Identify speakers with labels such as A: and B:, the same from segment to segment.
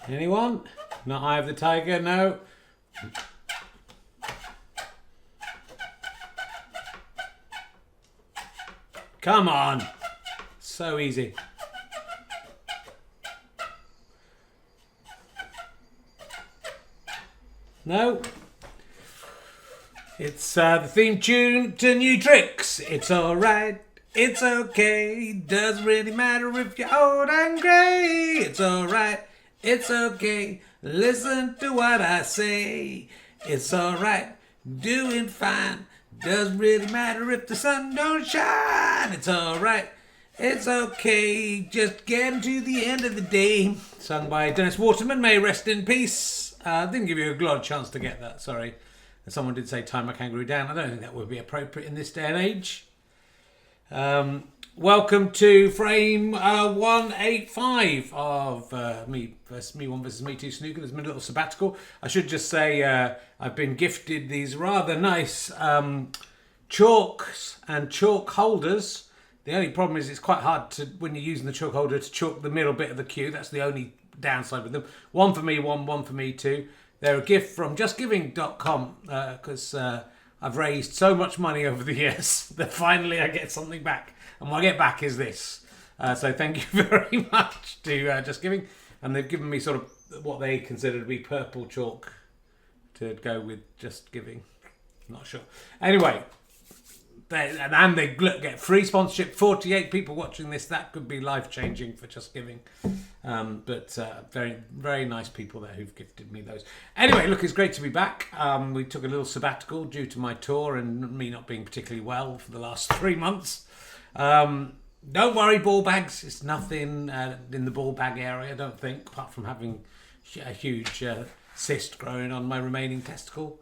A: Anyone? Not Eye of the Tiger, no. Come on. So easy. No. It's the theme tune to New Tricks. It's alright. It's okay. Doesn't really matter if you're old and grey. It's alright. It's okay. Listen to what I say. It's alright. Doing fine. Doesn't really matter if the sun don't shine. It's alright. It's okay. Just getting to the end of the day. Sung by Dennis Waterman. May rest in peace. Didn't give you a lot of chance to get that. Sorry. Someone did say tie my kangaroo down. I don't think that would be appropriate in this day and age. Welcome to frame 185 of Me1 versus Me2 Snooker. There's been a little sabbatical. I should just say I've been gifted these rather nice chalks and chalk holders. The only problem is it's quite hard to, when you're using the chalk holder, to chalk the middle bit of the cue. That's the only downside with them. One for Me1, one for Me2. They're a gift from JustGiving.com because I've raised so much money over the years that finally I get something back. And what I get back is this. So thank you very much to JustGiving. And they've given me sort of what they consider to be purple chalk to go with JustGiving. Not sure. Anyway, they get free sponsorship. 48 people watching this. That could be life-changing for JustGiving. But very, very nice people there who've gifted me those. Anyway, look, it's great to be back. We took a little sabbatical due to my tour and me not being particularly well for the last 3 months. Don't worry, ball bags. It's nothing in the ball bag area, I don't think, apart from having a huge cyst growing on my remaining testicle.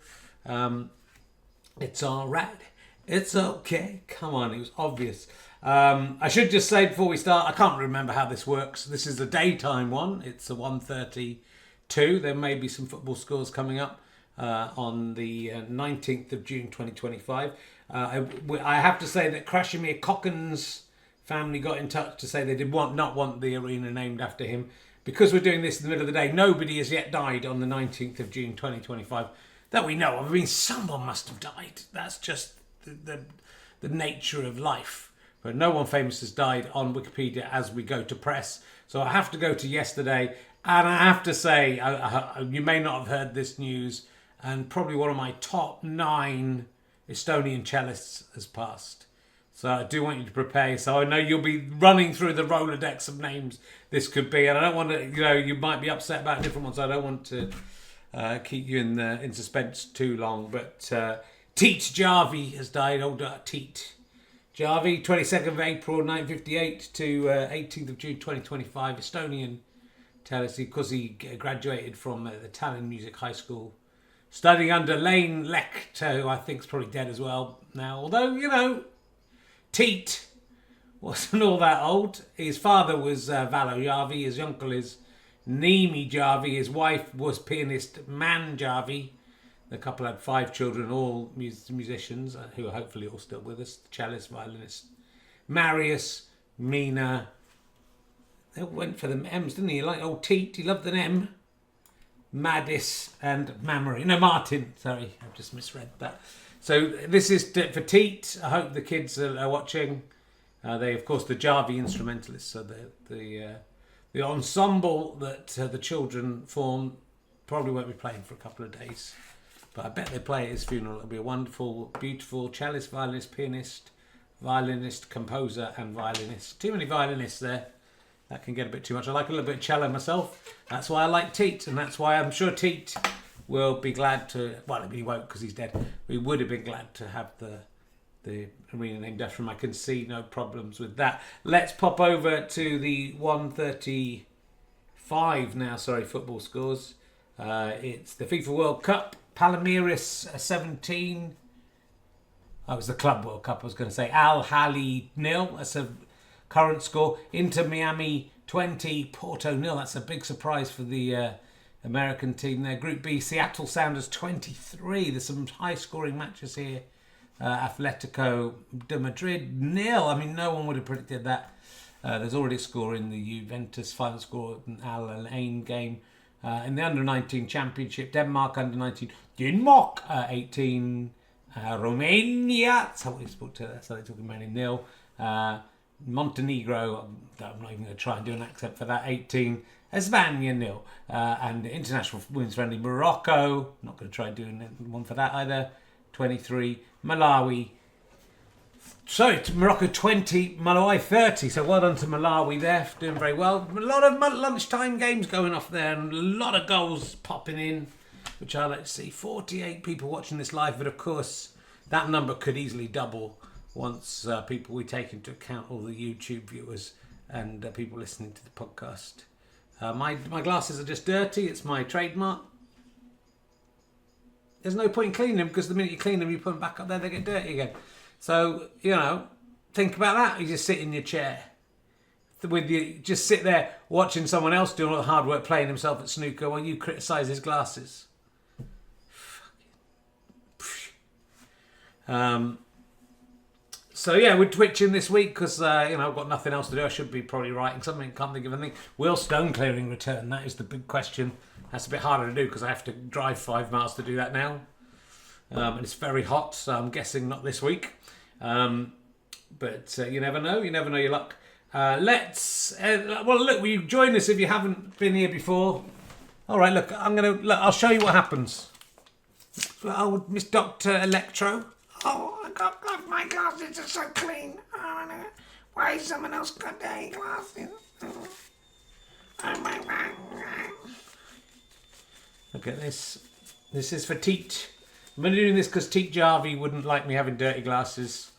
A: It's all right. It's okay. Come on, it was obvious. I should just say before we start, I can't remember how this works. This is a daytime one. It's a 1:32. There may be some football scores coming up on the 19th of June 2025. I have to say that Krashimir Kokken's family got in touch to say they did not want the arena named after him. Because we're doing this in the middle of the day, nobody has yet died on the 19th of June 2025 that we know of. I mean, someone must have died. That's just the nature of life. But no one famous has died on Wikipedia as we go to press. So I have to go to yesterday. And I have to say, you may not have heard this news, and probably one of my top 9 Estonian cellists has passed. So I do want you to prepare. So I know you'll be running through the Rolodex of names this could be. And I don't want to, you might be upset about different ones. I don't want to keep you in suspense too long. But Teet Jarvi has died. Old Teet Jarvi, 22nd of April 1958 to 18th of June 2025. Estonian cellist, because he graduated from the Tallinn Music High School, studying under Lane Lecter, who I think is probably dead as well now. Although, Teet wasn't all that old. His father was Valo Jarvi. His uncle is Niemi Jarvi. His wife was pianist Man Jarvi. The couple had 5 children, all musicians, who are hopefully all still with us. Cellist, violinist. Marius, Mina. They went for the M's, didn't he? Like old Teet, he loved an M. Madis and Mamory. No, Martin. Sorry, I've just misread that. So this is for Teet. I hope the kids are watching. They, of course, the Jarvi instrumentalists. So the ensemble that the children form probably won't be playing for a couple of days. But I bet they play at his funeral. It'll be a wonderful, beautiful cellist, violinist, pianist, violinist, composer, and violinist. Too many violinists there. That can get a bit too much. I like a little bit of cello myself. That's why I like Teet, and that's why I'm sure Teet will be glad to. Well, he won't because he's dead. We would have been glad to have the arena named after him. I can see no problems with that. Let's pop over to the 1:35 now. Sorry, football scores. It's the FIFA World Cup. Palmeiras 17. Oh, it was the Club World Cup. I was going to say Al Ahly 0. That's a current score. Inter Miami 20. Porto 0. That's a big surprise for the American team there. Group B, Seattle Sounders 23. There's some high-scoring matches here. Atletico de Madrid 0. I mean, no one would have predicted that. There's already a score in the Juventus final score, an Al Ain game. In the under-19 championship, Denmark under-19, Denmark 18, Romania, that's how they talk Romanian, 0. Montenegro, I'm not even going to try and do an accent for that, 18. España 0. And the international women's friendly, Morocco, not going to try doing one for that either, 23. Malawi, Morocco 20, Malawi 30. So well done to Malawi there, doing very well. A lot of lunchtime games going off there and a lot of goals popping in, which I like to see. 48 people watching this live, but of course that number could easily double once we take into account all the YouTube viewers and people listening to the podcast. My glasses are just dirty. It's my trademark. There's no point in cleaning them because the minute you clean them, you put them back up there, they get dirty again. So, think about that. You just sit in your chair. Just sit there watching someone else doing all the hard work playing himself at snooker while you criticise his glasses. So yeah, we're twitching this week because I've got nothing else to do. I should be probably writing something. Can't think of anything. Will stone clearing return? That is the big question. That's a bit harder to do because I have to drive 5 miles to do that now, and it's very hot. So I'm guessing not this week. But you never know. You never know your luck. Look, will you join us if you haven't been here before? All right, look, I'll show you what happens. Oh, Miss Dr. Electro. Oh, my glasses are so clean. Oh, no. Why has someone else got their glasses? Oh my God. Look at this. This is for Teet. I'm only doing this because Teet Jarvie wouldn't like me having dirty glasses.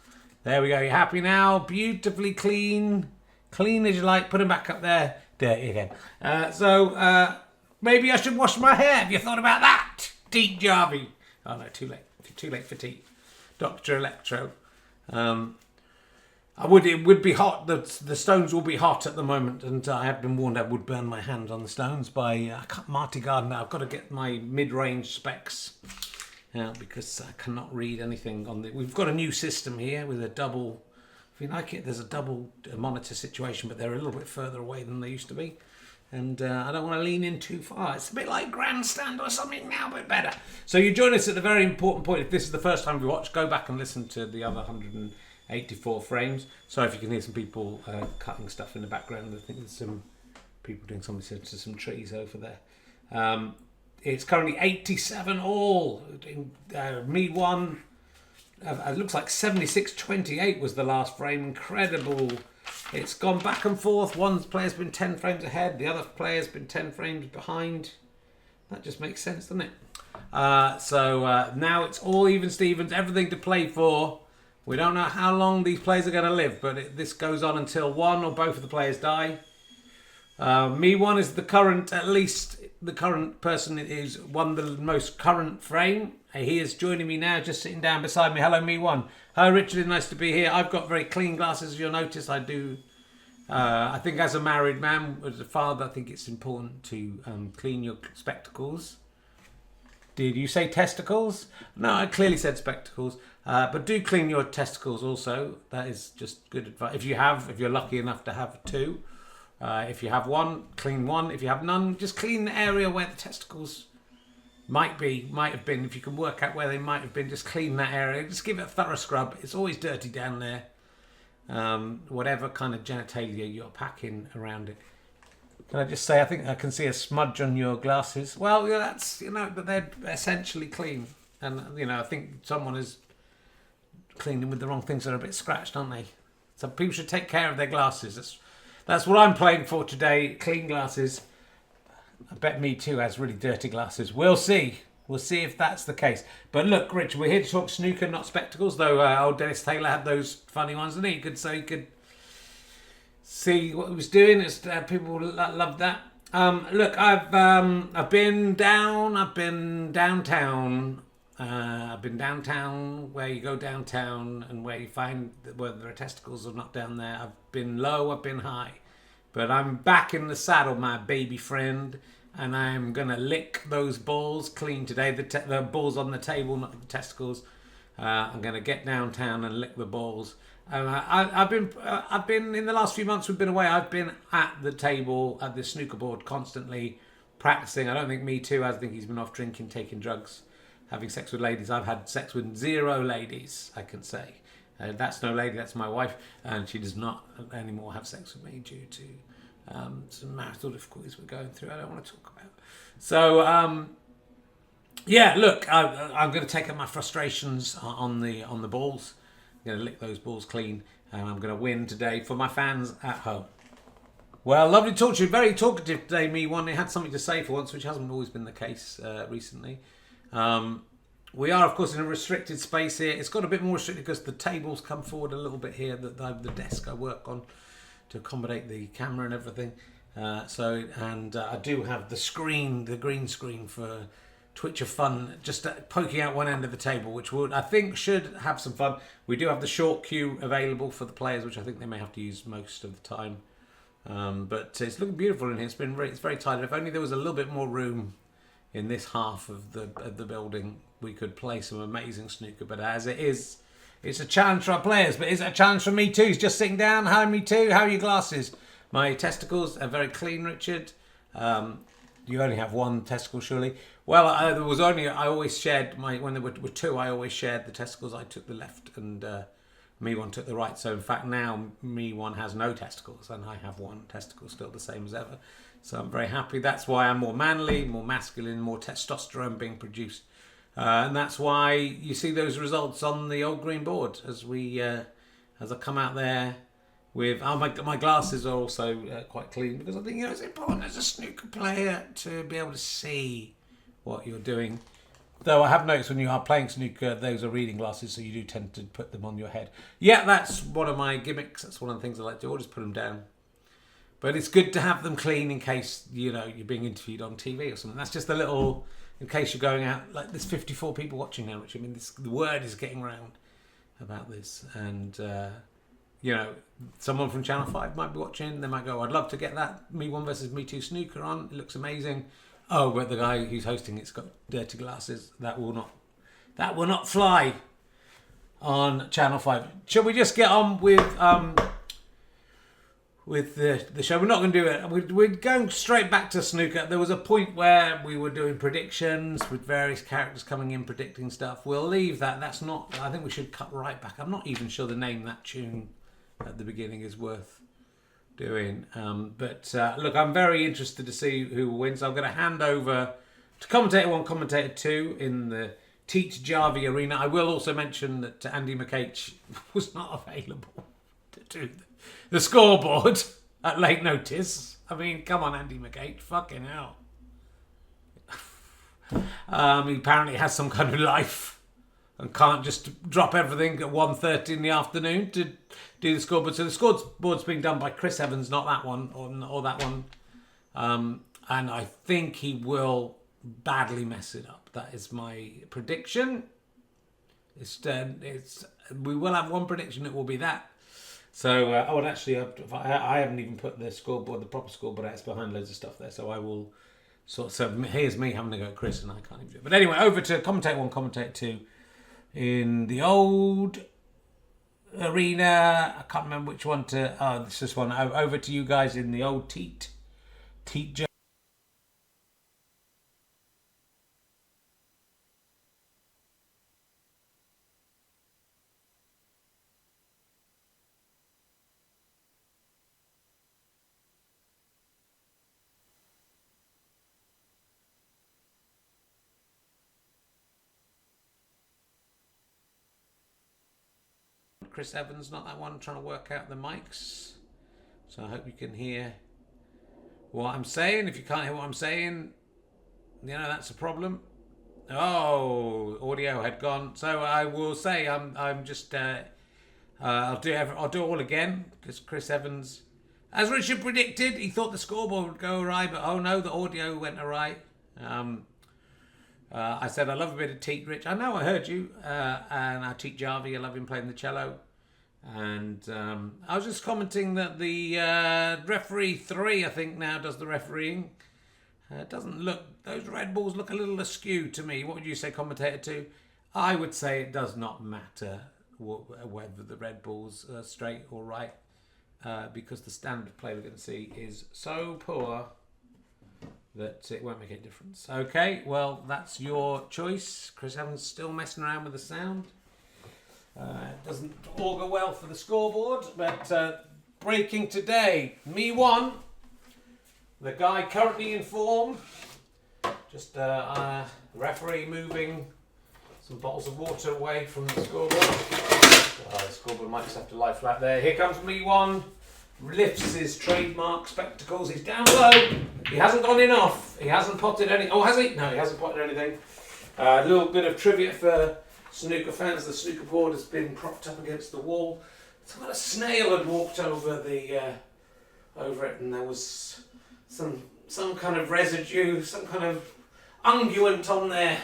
A: There we go. You happy now? Beautifully clean. Clean as you like. Put them back up there. Dirty again. Maybe I should wash my hair. Have you thought about that? Teet Jarvie. Oh no, too late. Too late for Teet. Dr. Electro. It would be hot. The stones will be hot at the moment, and I have been warned I would burn my hand on the stones by Marty Gardner. I've got to get my mid-range specs out because I cannot read anything on the. We've got a new system here with a double. If you like it, there's a double monitor situation, but they're a little bit further away than they used to be. And I don't want to lean in too far. It's a bit like Grandstand or something now, but better. So you join us at the very important point. If this is the first time you watch, go back and listen to the other 184 frames. Sorry if you can hear some people cutting stuff in the background. I think there's some people doing something to some trees over there. It's currently 87 all. Me1. It looks like 76-28 was the last frame. Incredible. It's gone back and forth. One player's been 10 frames ahead. The other player's been 10 frames behind. That just makes sense, doesn't it? Now it's all even Stevens. Everything to play for. We don't know how long these players are going to live, but this goes on until one or both of the players die. Me1 is at least the current person who's won the most current frame. He is joining me now, just sitting down beside me. Hello, Me1. Hello, Richard. Nice to be here. I've got very clean glasses, as you'll notice. I do. I think as a married man, as a father, I think it's important to clean your spectacles. Did you say testicles? No, I clearly said spectacles. But do clean your testicles also. That is just good advice. If you're lucky enough to have two. If you have one, clean one. If you have none, just clean the area where the testicles might have been. If you can work out where they might have been, just clean that area. Just give it a thorough scrub. It's always dirty down there. Whatever kind of genitalia you're packing around it. Can I just say, I think I can see a smudge on your glasses. Well, yeah, that's, but they're essentially clean. And, I think someone has cleaned them with the wrong things. They're a bit scratched, aren't they? So people should take care of their glasses. That's what I'm playing for today, clean glasses. I bet Me2 has really dirty glasses. We'll see. We'll see if that's the case. But look, Rich, we're here to talk snooker, not spectacles, though old Dennis Taylor had those funny ones, didn't he? You could see what he was doing. People loved that. Look, I've been downtown. I've been downtown, where you go downtown and where you find whether there are testicles or not down there. I've been low, I've been high. But I'm back in the saddle, my baby friend, and I'm going to lick those balls clean today. The balls on the table, not the testicles. I'm going to get downtown and lick the balls. I've been in the last few months we've been away. I've been at the table, at the snooker board constantly, practicing. I don't think Me2 has. I think he's been off drinking, taking drugs, having sex with ladies. I've had sex with 0 ladies, I can say. That's no lady, that's my wife, and she does not anymore have sex with me due to some marital difficulties we're going through. I don't want to talk about. So yeah, look, I'm going to take up my frustrations on the balls. I'm going to lick those balls clean, and I'm going to win today for my fans at home. Well, lovely to talk to you. Very talkative today, Me1. It had something to say for once, which hasn't always been the case recently. We are, of course, in a restricted space here. It's got a bit more restricted because the tables come forward a little bit here. The desk I work on to accommodate the camera and everything. I do have the screen, the green screen for Twitch of Fun, just poking out one end of the table, which I think should have some fun. We do have the short queue available for the players, which I think they may have to use most of the time. But it's looking beautiful in here. It's very tight. If only there was a little bit more room in this half of the building, we could play some amazing snooker. But as it is, it's a challenge for our players. But is it a challenge for me too? He's just sitting down. Hi, me too. How are your glasses? My testicles are very clean, Richard. You only have one testicle, surely. Well, I always shared when there were 2. I always shared the testicles. I took the left, and Me1 took the right. So in fact, now Me1 has no testicles, and I have one testicle, still the same as ever. So I'm very happy. That's why I'm more manly, more masculine, more testosterone being produced. And that's why you see those results on the old green board as I come out there with my glasses are also quite clean, because I think it's important as a snooker player to be able to see what you're doing. Though I have noticed when you are playing snooker, those are reading glasses, so you do tend to put them on your head. Yeah, that's one of my gimmicks. That's one of the things I like to do. I'll just put them down. But it's good to have them clean in case you're being interviewed on TV or something. That's just a little, in case you're going out. Like, there's 54 people watching now, which the word is getting around about this, and someone from Channel 5 might be watching. They might go, I'd love to get that Me1 versus Me2 snooker on. It looks amazing. Oh, but the guy who's hosting it's got dirty glasses. That will not fly on Channel 5. Shall we just get on with the show? We're not going to do it. We're going straight back to snooker. There was a point where we were doing predictions with various characters coming in predicting stuff. We'll leave that. That's not. I think we should cut right back. I'm not even sure the name of that tune at the beginning is worth doing. Look, I'm very interested to see who wins. I'm going to hand over to commentator 1, commentator 2 in the Teach Jarvie arena. I will also mention that Andy McH was not available to do the scoreboard at late notice. I mean, come on, Andy McH, fucking hell. He apparently has some kind of life and can't just drop everything at 1:30 in the afternoon to do the scoreboard. So the scoreboard's being done by Chris Evans, not that one or that one. And I think he will badly mess it up. That is my prediction. We will have one prediction. It will be that. So, I haven't even put the proper scoreboard out. It's behind loads of stuff there. So I will so here's me having to go at Chris, and I can't even do it. But anyway, over to commentator 1, commentator 2 in the old arena. I can't remember which one to. Oh, this one. Over to you guys in the old Teat. Chris Evans, not that one. I'm trying to work out the mics, so I hope you can hear what I'm saying. If you can't hear what I'm saying, that's a problem. Oh, audio had gone. So I will say I'm just I'll do it all again, because Chris Evans, as Richard predicted, he thought the scoreboard would go awry, but oh no, the audio went awry. I said I love a bit of Teat, Rich. I know, I heard you. And I Teat Jarvie, I love him playing the cello. And I was just commenting that the referee 3, I think, now does the refereeing. It doesn't look, those red balls look a little askew to me. What would you say, commentator 2? I would say it does not matter whether the red balls are straight or right, because the standard play we're going to see is so poor that it won't make a difference. Okay, well, that's your choice. Chris Evans still messing around with the sound. It doesn't augur well for the scoreboard, but breaking today, Me1, the guy currently in form, just referee moving some bottles of water away from the scoreboard. The scoreboard might just have to lie flat there. Here comes Me1. Lifts his trademark spectacles. He's down low. He hasn't gone in off. He hasn't potted any. Oh, has he? No, he hasn't potted anything. A little bit of trivia for snooker fans. The snooker board has been propped up against the wall. It's got a snail had walked over over it, and there was some kind of residue, some kind of unguent on there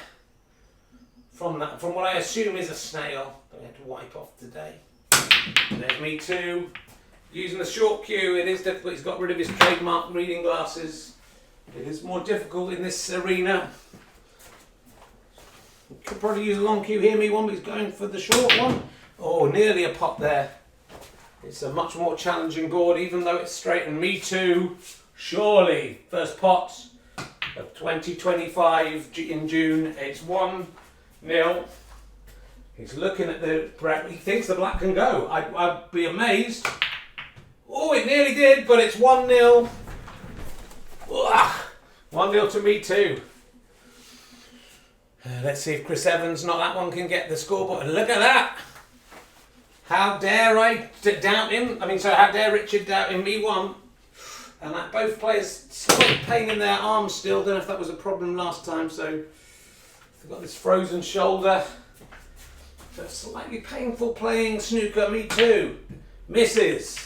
A: from what I assume is a snail that we had to wipe off today. And there's Me2. Using the short cue, it is difficult. He's got rid of his trademark reading glasses. It is more difficult in this arena. Could probably use a long cue here, Me1, but he's going for the short one. Oh, nearly a pot there. It's a much more challenging board, even though it's straight. And Me2, surely, first pot of 2025 in June. It's 1-0. He's looking at the black. He thinks the black can go. I'd be amazed. Oh, it nearly did, but it's 1-0. 1-0 to Me2. Let's see if Chris Evans, not that one, can get the scoreboard. And look at that. How dare I doubt him? How dare Richard doubt him? Me1. And that both players slight pain in their arms still. Don't know if that was a problem last time. So they've got this frozen shoulder. So slightly painful playing snooker. Me2 misses.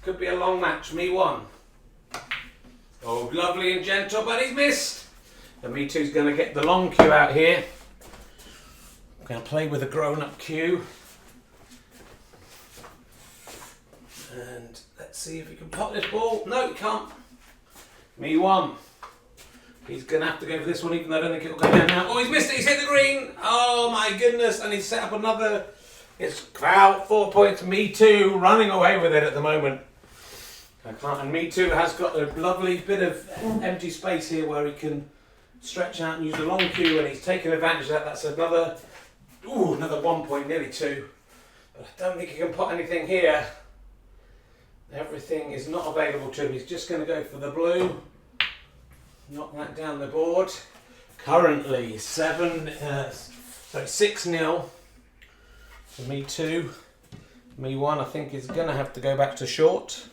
A: Could be a long match. Me1. Oh, lovely and gentle, but he's missed. And Me2's going to get the long cue out here. I'm going to play with a grown-up cue. And let's see if he can pot this ball. No, he can't. Me1. He's going to have to go for this one, even though I don't think it'll go down now. Oh, he's missed it. He's hit the green. Oh, my goodness. And he's set up another. It's out 4 points. Me2 running away with it at the moment. And Me2 has got a lovely bit of empty space here where he can stretch out and use a long cue, and he's taken advantage of that. That's another 1 point, nearly 2. But I don't think he can pot anything here. Everything is not available to him. He's just going to go for the blue. Knock that down the board. Currently 6-0 for Me2. Me1, I think, is going to have to go back to short.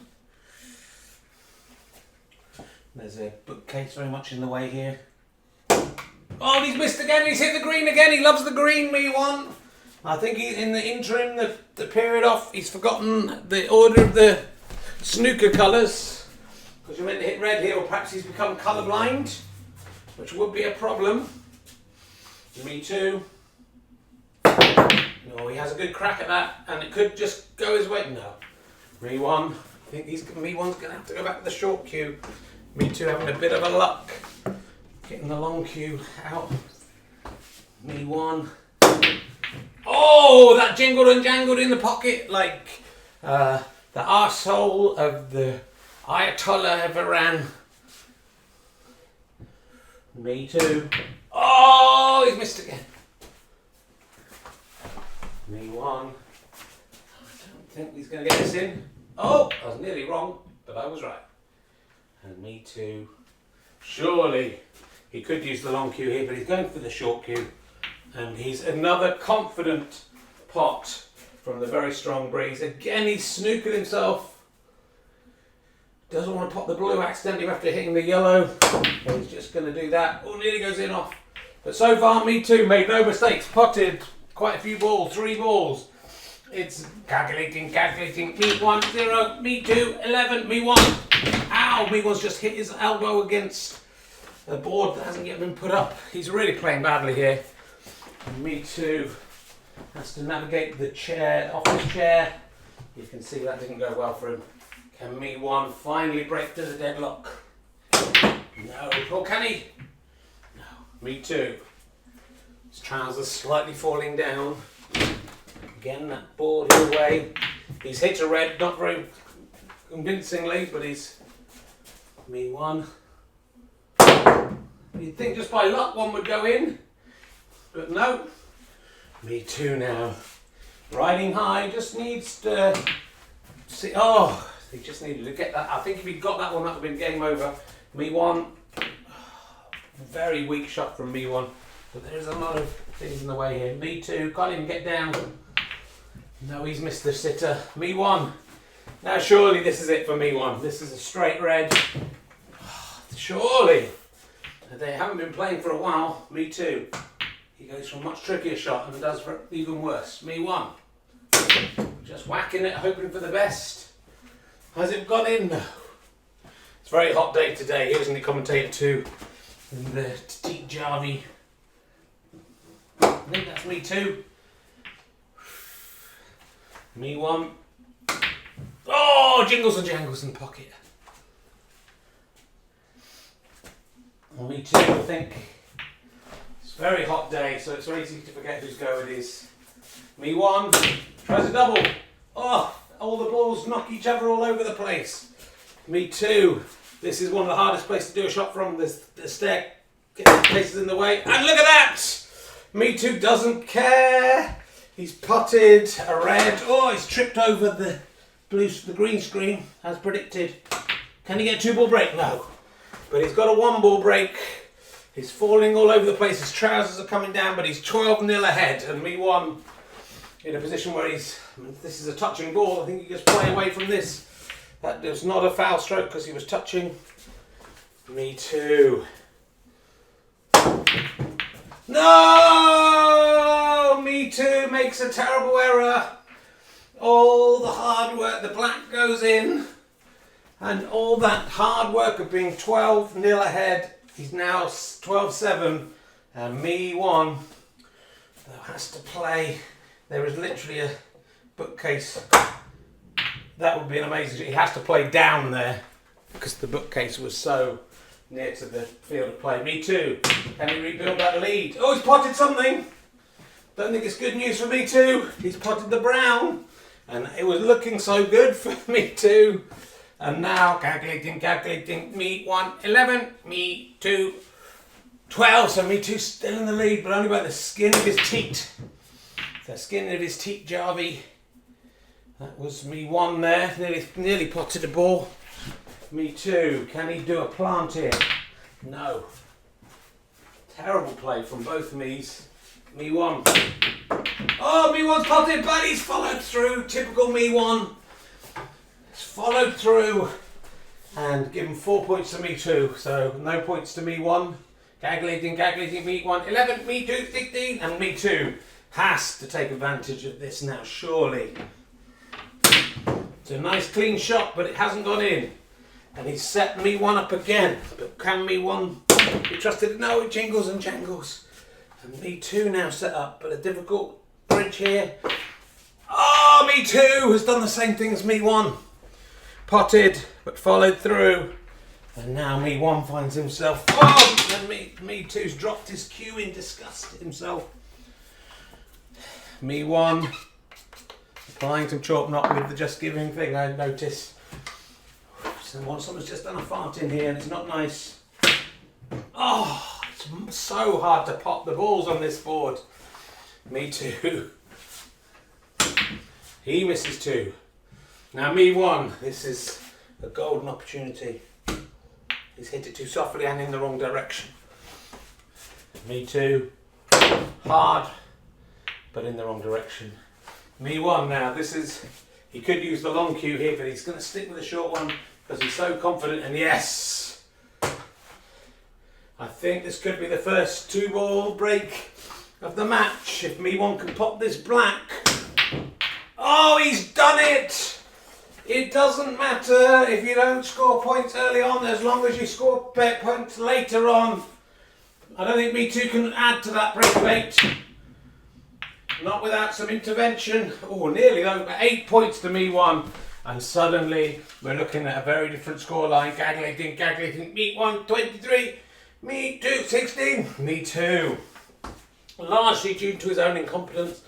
A: There's a bookcase very much in the way here. Oh, he's missed again. He's hit the green again. He loves the green, Me1. I think in the interim, the period off, he's forgotten the order of the snooker colours. Because you're meant to hit red here, or perhaps he's become colourblind, which would be a problem. Me2. Oh, he has a good crack at that, and it could just go his way. No. Me1. I think Me1's going to have to go back to the short cue. Me2 having a bit of a luck. Getting the long cue out. Me1. Oh, that jingled and jangled in the pocket like the arsehole of the Ayatollah of Iran. Me2. Oh, he's missed again. Me1. I don't think he's going to get this in. Oh, I was nearly wrong, but I was right. And Me2. Surely he could use the long cue here, but he's going for the short cue. And he's another confident pot from the very strong breeze. Again, he's snookered himself. Doesn't want to pop the blue accidentally after hitting the yellow. So he's just going to do that. Oh, nearly goes in off. But so far, Me2 made no mistakes. Potted quite a few balls, 3 balls. It's calculating. Me1, 0, Me2, 11, Me1. Ow, Me1's just hit his elbow against the board that hasn't yet been put up. He's really playing badly here. And Me2 has to navigate the chair, off his chair. You can see that didn't go well for him. Can Me1 finally break to the deadlock? No. Or can he? No. Me2. His trousers slightly falling down. Again, that board away. He's hit a red, not very convincingly, but he's Me1. You'd think just by luck one would go in, but no. Me2 now. Riding high, just needs to see. Oh, he just needed to get that. I think if he'd got that one, that would have been game over. Me1, very weak shot from Me1, but there's a lot of things in the way here. Me2 can't even get down. No, he's missed the sitter. Me1. Now surely this is it for Me1. This is a straight red. Surely. They haven't been playing for a while. Me2. He goes for a much trickier shot and does even worse. Me1. Just whacking it, hoping for the best. Has it gone in? No. It's a very hot day today, isn't it, commentator 2? In the Teak Jarvie. I think that's Me2. Me1. Oh, jingles and jangles in the pocket. Me2, I think. It's a very hot day, so it's very easy to forget whose go it is. Me1 tries a double. Oh, all the balls knock each other all over the place. Me2. This is one of the hardest places to do a shot from. The staircase is in the way. And look at that! Me2 doesn't care. He's putted a red. Oh, he's tripped over the green screen, as predicted. Can he get a 2-ball break? No. But he's got a 1-ball break. He's falling all over the place. His trousers are coming down, but he's 12-0 ahead. And Me1 in a position where this is a touching ball. I think he just play away from this. That was not a foul stroke because he was touching. Me2. No! Me2 makes a terrible error. All the hard work, the black goes in. And all that hard work of being 12-0 ahead, he's now 12-7. And Me1 has to play. There is literally a bookcase. That would be an amazing. He has to play down there because the bookcase was so near to the field of play. Me2. Can he rebuild that lead? Oh, he's potted something. Don't think it's good news for Me2. He's potted the brown. And it was looking so good for Me2. And now, calculating, Me1, 11, Me2, 12. So Me2 still in the lead, but only by the skin of his teat. The skin of his teat, Jarvie. That was Me1 there, nearly potted a ball. Me2, can he do a plant here? No. Terrible play from both me's. Me1. Oh, Me1's potted, but he's followed through. Typical Me1. Followed through and given 4 points to Me2, so no points to Me1. Calculating, Me1, 11, Me2, 16, and Me2 has to take advantage of this now, surely. It's a nice clean shot, but it hasn't gone in. And he's set Me1 up again, but can Me1 be trusted? No, it jingles and jangles. And Me2 now set up, but a difficult bridge here. Oh, Me2 has done the same thing as Me1. Potted, but followed through. And now Me1 finds himself. Oh! And Me2's dropped his cue in disgust himself. Me1 applying some chalk knot with the JustGiving thing, I notice. Someone's just done a fart in here and it's not nice. Oh, it's so hard to pop the balls on this board. Me2. He misses 2. Now Me1, this is a golden opportunity. He's hit it too softly and in the wrong direction. Me2, hard, but in the wrong direction. Me1 now, he could use the long cue here, but he's going to stick with the short one because he's so confident, and yes! I think this could be the first 2-ball break of the match. If Me1 can pop this black. Oh, he's done it! It doesn't matter if you don't score points early on, as long as you score points later on. I don't think Me2 can add to that break of 8. Not without some intervention. Oh, nearly though, 8 points to Me1. And suddenly we're looking at a very different scoreline. Calculating. Me1, 23. Me2, 16. Me2. Largely due to his own incompetence.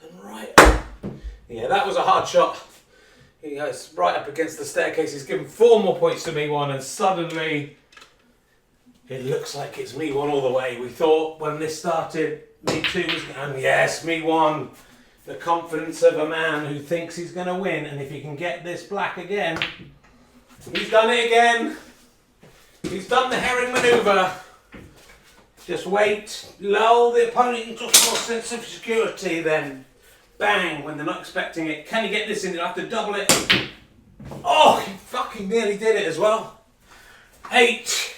A: And right. Yeah, that was a hard shot. He goes right up against the staircase. He's given 4 more points to Me1, and suddenly It looks like it's Me1 all the way. We thought when this started, Me2 was, and yes, Me1, the confidence of a man who thinks he's going to win, and if he can get this black again, he's done it again. He's done the herring manoeuvre. Just wait, lull the opponent into a false sense of security, then bang, when they're not expecting it. Can he get this in? He'll have to double it. Oh, he fucking nearly did it as well. 8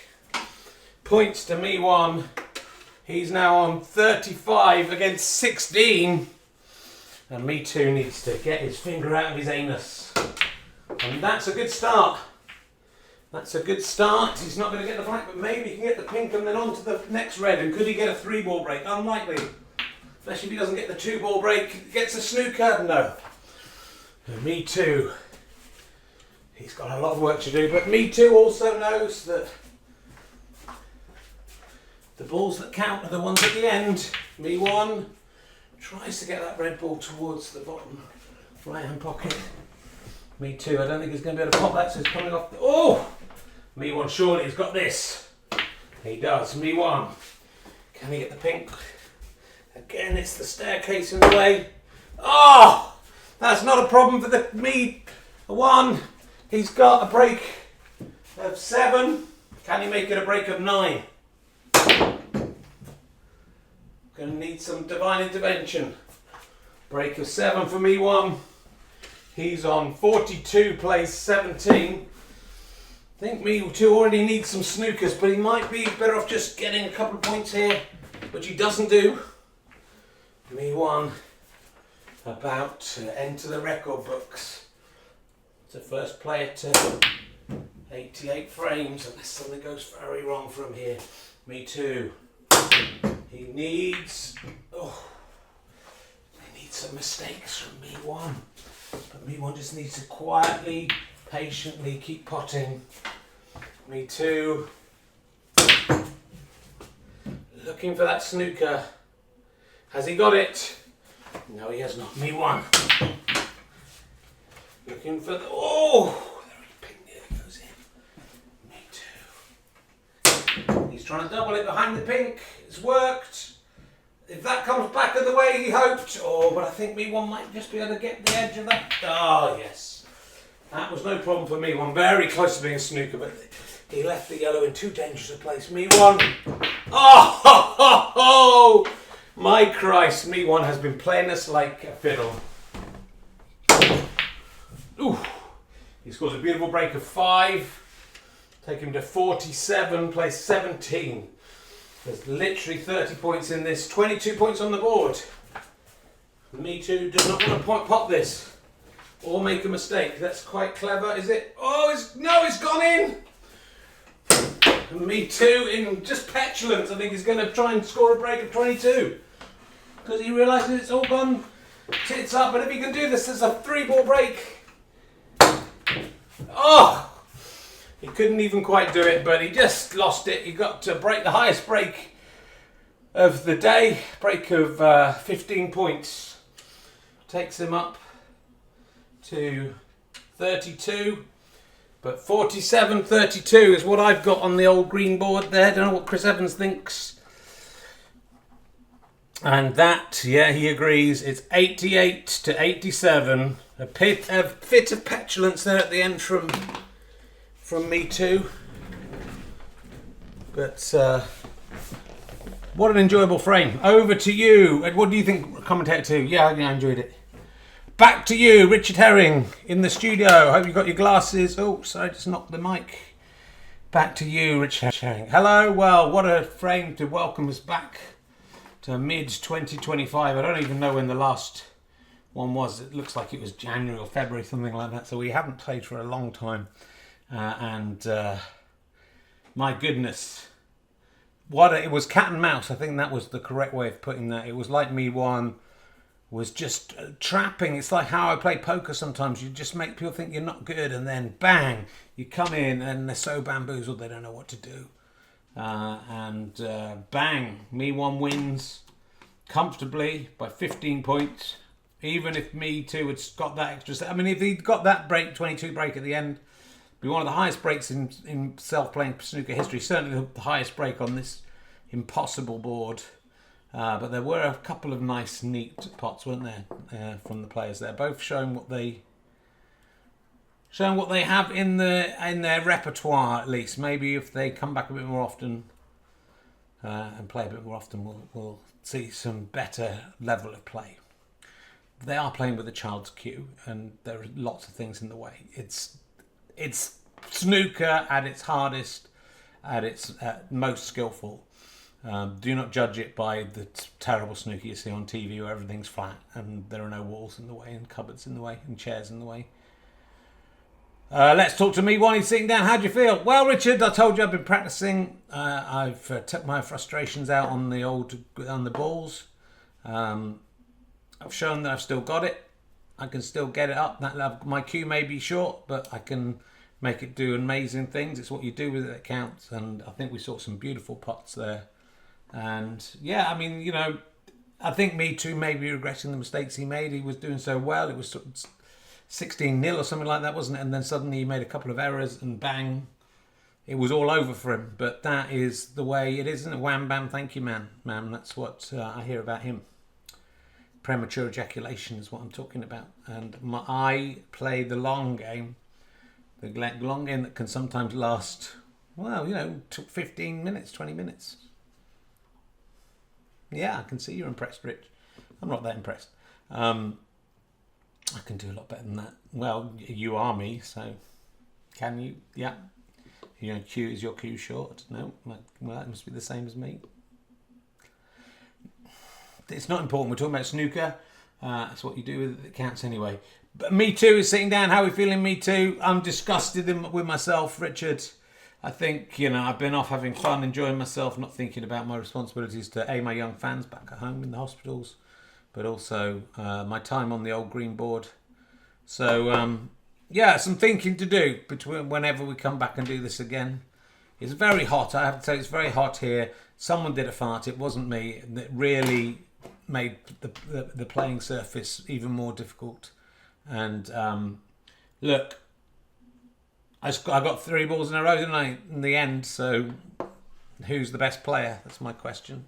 A: points to Me1. He's now on 35 against 16. And Me2 needs to get his finger out of his anus. And that's a good start. That's a good start. He's not going to get the black, but maybe he can get the pink and then on to the next red. And could he get a 3-ball break? Unlikely. Especially if he doesn't get the 2-ball break. Gets a snooker? No. And Me2. He's got a lot of work to do. But Me2 also knows that the balls that count are the ones at the end. Me1 tries to get that red ball towards the bottom right-hand pocket. Me2, I don't think he's going to be able to pop that, so it's coming off. Oh! Me1, surely he's got this. He does. Me1. Can he get the pink? Again, it's the staircase in the way. Oh! That's not a problem for the Me1. He's got a break of 7. Can he make it a break of 9? Going to need some divine intervention. Break of 7 for Me1. He's on 42, plays 17. I think Me2 already needs some snookers, but he might be better off just getting a couple of points here, which he doesn't do. Me1 about to enter the record books. It's the first player to 88 frames, unless something goes very wrong from here. Me2. He needs some mistakes from Me1. But Me1 just needs to quietly, patiently keep potting. Me2. Looking for that snooker. Has he got it? No, he has not. Me1. Looking for the... Oh! The pink nearly goes in. Me2. He's trying to double it behind the pink. It's worked. If that comes back the way he hoped, but I think Me1 might just be able to get the edge of that. Oh, yes. That was no problem for Me1. Very close to being a snooker, but he left the yellow in too dangerous a place. Me1. Oh, ho, ho, ho. My Christ, Me1 has been playing us like a fiddle. Ooh. He scores a beautiful break of 5. Take him to 47, plays 17. There's literally 30 points in this, 22 points on the board. Me2 does not want to pop this or make a mistake. That's quite clever, is it? Oh, it's gone in. Me2 in just petulance. I think he's going to try and score a break of 22 because he realises it's all gone tits up. But if he can do this, there's a 3-ball break. Oh! He couldn't even quite do it, but he just lost it. He got to break the highest break of the day, break of 15 points. Takes him up to 32, but 47-32 is what I've got on the old green board there. Don't know what Chris Evans thinks. And that, yeah, he agrees. It's 88-87. A fit of petulance there at the end from Me2, but what an enjoyable frame. Over to you. What do you think, commentator 2? Yeah, I enjoyed it. Back to you, Richard Herring in the studio. Hope you got your glasses. Oh, sorry, just knocked the mic. Back to you, Richard Herring. Hello. Well, what a frame to welcome us back to mid-2025. I don't even know when the last one was. It looks like it was January or February, something like that. So we haven't played for a long time. My goodness, it was cat and mouse. I think that was the correct way of putting that. It was like Me1 was just trapping. It's like how I play poker sometimes. You just make people think you're not good, and then bang, you come in and they're so bamboozled they don't know what to do. Bang, Me1 wins comfortably by 15 points. Even if Me2 had got that extra, I mean, if he'd got that 22 break at the end, Be one of the highest breaks in self-playing snooker history. Certainly the highest break on this impossible board. But there were a couple of nice, neat pots, weren't there, from the players there, both showing what they have in their repertoire, at least. Maybe if they come back a bit more often and play a bit more often, we'll see some better level of play. They are playing with a child's cue, and there are lots of things in the way. It's snooker at its hardest, at its most skillful. Do not judge it by the terrible snooker you see on TV where everything's flat and there are no walls in the way and cupboards in the way and chairs in the way. Let's talk to Me1. He's sitting down. How do you feel? Well, Richard, I told you I've been practicing. I've took my frustrations out on the balls. I've shown that I've still got it. I can still get it up. My cue may be short, but I can make it do amazing things. It's what you do with it that counts. And I think we saw some beautiful pots there. And yeah, I mean, you know, I think Me2 may be regretting the mistakes he made. He was doing so well. It was 16-0 or something like that, wasn't it? And then suddenly he made a couple of errors and bang, it was all over for him. But that is the way it is, isn't it? Wham, bam, thank you, ma'am. That's what I hear about him. Premature ejaculation is what I'm talking about. And I play the long game. The long game that can sometimes last, well, you know, 15 minutes, 20 minutes. Yeah, I can see you're impressed, Rich. I'm not that impressed. I can do a lot better than that. Well, you are me, so can you? Yeah. You know, cue, is your cue short? No? Well, that must be the same as me. It's not important. We're talking about snooker. That's what you do with it that counts anyway. But Me2 is sitting down. How are we feeling, Me2? I'm disgusted with myself, Richard. I think, you know, I've been off having fun, enjoying myself, not thinking about my responsibilities to my young fans back at home in the hospitals, but also my time on the old green board. So, yeah, some thinking to do between whenever we come back and do this again. It's very hot. I have to say, it's very hot here. Someone did a fart. It wasn't me. That really made the playing surface even more difficult. And look, I got 3 balls in a row, didn't I, in the end? So who's the best player? That's my question.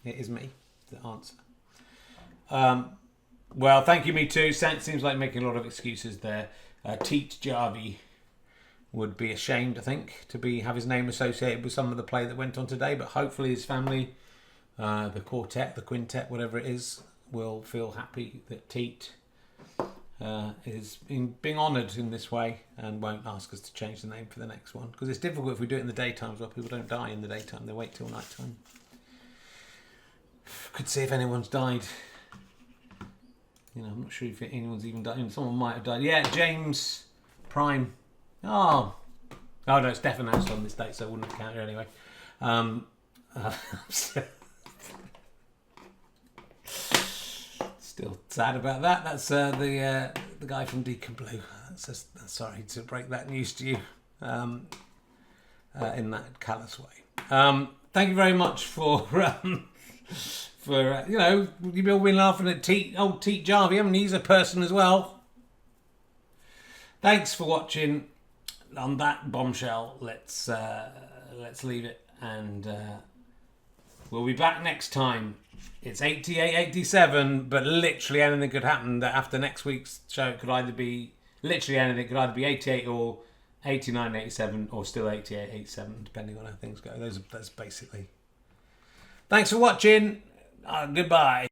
A: It is me, the answer. Well, thank you, Me2. Seems like making a lot of excuses there. Teat Jarvie would be ashamed, I think, to have his name associated with some of the play that went on today. But hopefully his family, the quartet, the quintet, whatever it is, will feel happy that Teat is being honoured in this way and won't ask us to change the name for the next one. Because it's difficult if we do it in the daytime as well. People don't die in the daytime. They wait till night time. Could see if anyone's died. You know, I'm not sure if anyone's even died. Someone might have died. Yeah, James Prime. Oh no, it's Stefan announced on this date, so I wouldn't count it anyway. Still sad about that. That's the guy from Deacon Blue. Sorry to break that news to you in that callous way. Thank you very much for you know, you've all been laughing at old Teat Jarvie. I mean, he's a person as well. Thanks for watching. On that bombshell, let's leave it, and we'll be back next time. It's 88, 87, but literally anything could happen. That after next week's show, it could either be literally anything. It could either be 88 or 89, 87, or still 88, 87, depending on how things go. That's basically. Thanks for watching. Goodbye.